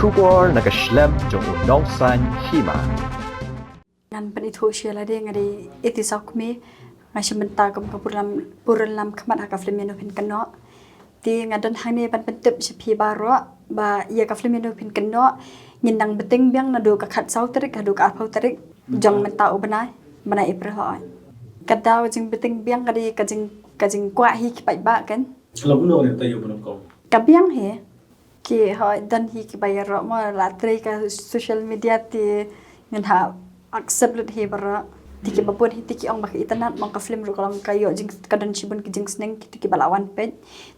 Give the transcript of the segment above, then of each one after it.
Kubor nakaslem jong unongsan hima. Nan penitusia la dia ngadi itisok mi ngasih mentah kem puran lam kemat haka film yang pin keno ti ngadan hane ban pentep sepi baro ba ia ka film yang pin keno nyindang beting biang nadu ka khat sau terik hadu ka apau terik jong mentah ubenai banai April hoi kadau jing beting biang kadi kajing kwa hi ki pai ba kan Alam no ne tayo bunam ko. kabiang he ki hoi dan hi ki bayar ro mo la tre ka social media ti ngan ha accept he bara tiki babon tiki ong bak internet mong ka film ro kalang kayo jing kadan sibun ki jing sneng tiki balawan pet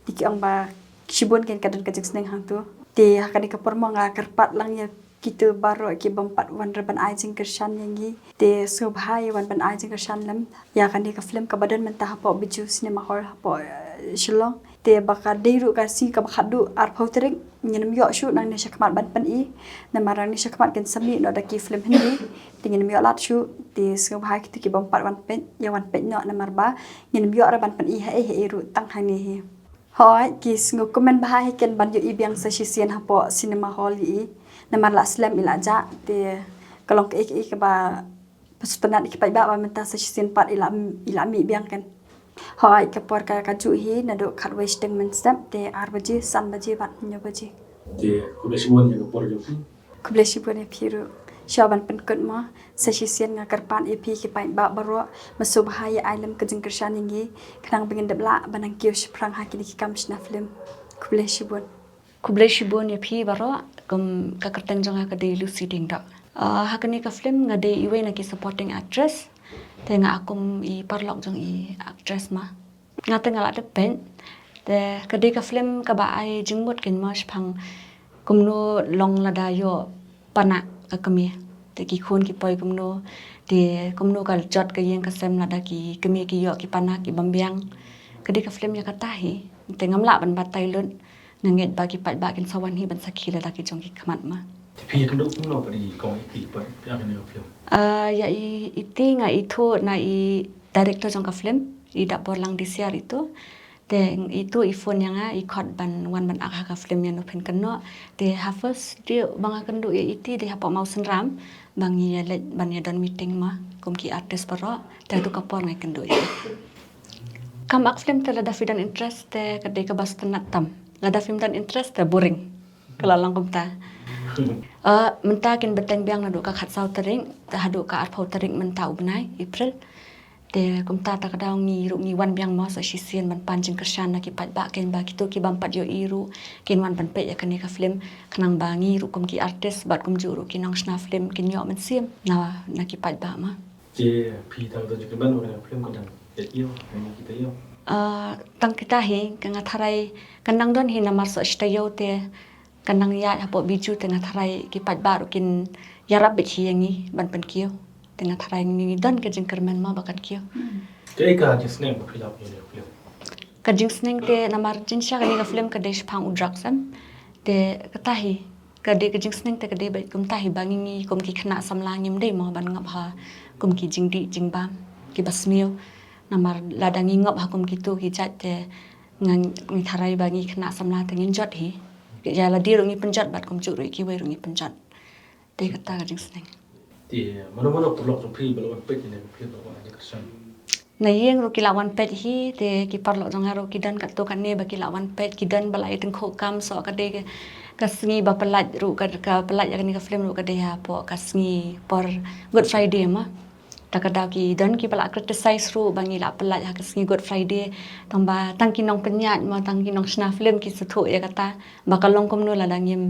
tiki ong ba sibun ken kadan ka jing sneng hang tu ti hakani ka por nga karpat lang ya kita baro ki bampat wan raban ai jing kershan yangi te subhai wan ban ai jing kershan lam ya kan ka film ka badan mentah po biju cinema hall po shillong te baka deiru ka si ka khadu ar photering nyenam yo shu nang ne shakmat ban pan i na marang ni shakmat ken sami no da ki film hindi tingin mi lat shu ti subhai ki bampat wan pen ya wan pen no na marba nyenam yo ra ban pan i he ru tang hani hi hoi ki sngu komen bahai ken ban yo i biang sa shisien ha po cinema hall i na marla slam ilaja te kalong ke ba pesutanat ki pai ba menta sa shisien pat ilami biang kan hoi ke por ka ju hi na do khat wasting men step te 8 baje 3 baje bat 9 baje Te kuda simon yang por jo. kubleshi bone phiru shaban pen kut ma sa shisien nga karpan ep ki pai ba baro masub hai ailam ka jing kershan ngi khnang bingin debla banang kiu sprang ha ki kam shna film kubleshi bon Kubleshi bon ya phi baro kum ka kerteng jonga ka de Lucy ding da hakani ka film nga de iwe na ki supporting actress te nga akum I parlok jong I actress ma nga te nga la de pen te ka de ka film ka ba ai jingmut ken ma phang kumno long la da yo pana ka kami te ki khun ki poi kumno te kumno ka jot ka yeng ka sem la da ki kami ki yo ki pana ki bambiang ka de ka film ya ka tahi te ngamla ban batai lun nanget bagi pat bakin sawan hi ban sakhi la ki jong ki khamat ma Te pi kan do no pa di ko iti pa ya kan yo film. ya iti nga itu na I director jong ka film I da borlang disiar itu te itu ifon yang I khot ban wan ban akha ka film yang open keno te hafus dia banga kendo iti de hapa mau senram bang ya let ban ya don meeting ma kum ki artist paro te tu kapor ngai kendo kam ak film te la da fidan interest te kadai ka bas tenat tam la da film dan interest te boring kalalang kum ta menta kin beteng biang na do ka khat sau tering ta hadu ka arphau tering menta ubnai April te kumta ta kadang ni ru ni wan biang ma sa shisien man panjing kershan na ki pat ba ken ba kitu ki bampat yo iru ken wan ban pe ya kan ka film kanang bangi ru kum ki artist bat kum ju ru ki nang sna film kin yo man sim na ki pat ba ma Te pi ta do jikan ban no film kan dan. Te yo ni kita yo. tang kita hi kanga tharai kanang don hi namar so stayo te kanang ya hapo biju tengah tharai ki pat baru kin yarab bi hiangi ban pan kio tengah tharai ni don ke jing kerman ma bakan kio Te ka ji sneng pa film yo film. ka jing sneng te namar jin sha ni ka film ka desh phang udraksam te katahi ka de ka jing sneng te ka de bai kum tahi bangi ni kum ki khna samlang nim de ma ban ngap ha kum ki jing di jing bam ki basmio namar ladangi ngap ha kum ki tu ki chat te ngang ni tharai bangi khna samla te ngin jot hi ya la dir ngi penjat bat kum chu ri ki wei ngi penjat te kata ka jing sneng Te mano por lo pri balo pe ni film lo ni kersan. na yeng ro ki lawan pet hi te ki parlo jong ro ki dan ka to kan ne ba ki lawan pet ki dan balai teng kho kam so ka de ka sngi ba pelat ru ka pelat ya ni ka film ru ka de ha po ka sngi por good friday ma ta ka da ki dan ki pala criticize ru bangi la pelat ha ka sngi good friday tamba tang ki nong penyat ma tang ki nong sna film ki su tho ya kata ba ka long kom no la dangim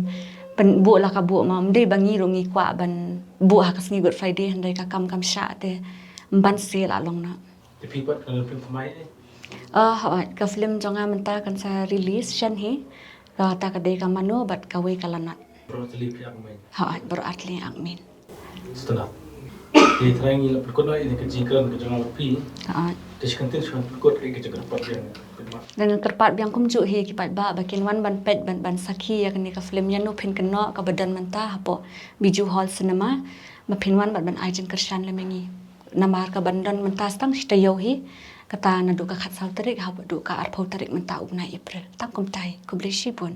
pen bu la ka bu ma mde bangi ru ngi kwa ban bu ha ka sngi good friday handai ka kam sha te ban se la long na Te pi pat kan film thamai ni. ka film jonga menta kan sa release shan hi ka ta ka de ka mano bat ka we kalanat Bro te li pi ak mai. ber atli akmin Setelah. Te trying ni la per ko no ni ka ji kan ka jang pi. Te kan tin shan per ko ke jaga pat yang. dan terpat biang kum ju hi ki pat ba bakin wan ban pet ban sakhi ya kan ka film yan no phin kan no ka badan menta hapo biju hall cinema ma phin wan ban ajin kershan le mengi namar ka bandan menta stang stayo hi kata na du ka khat sau tarik ha du ka arphau tarik menta upna April tak kum tai kubleshi pun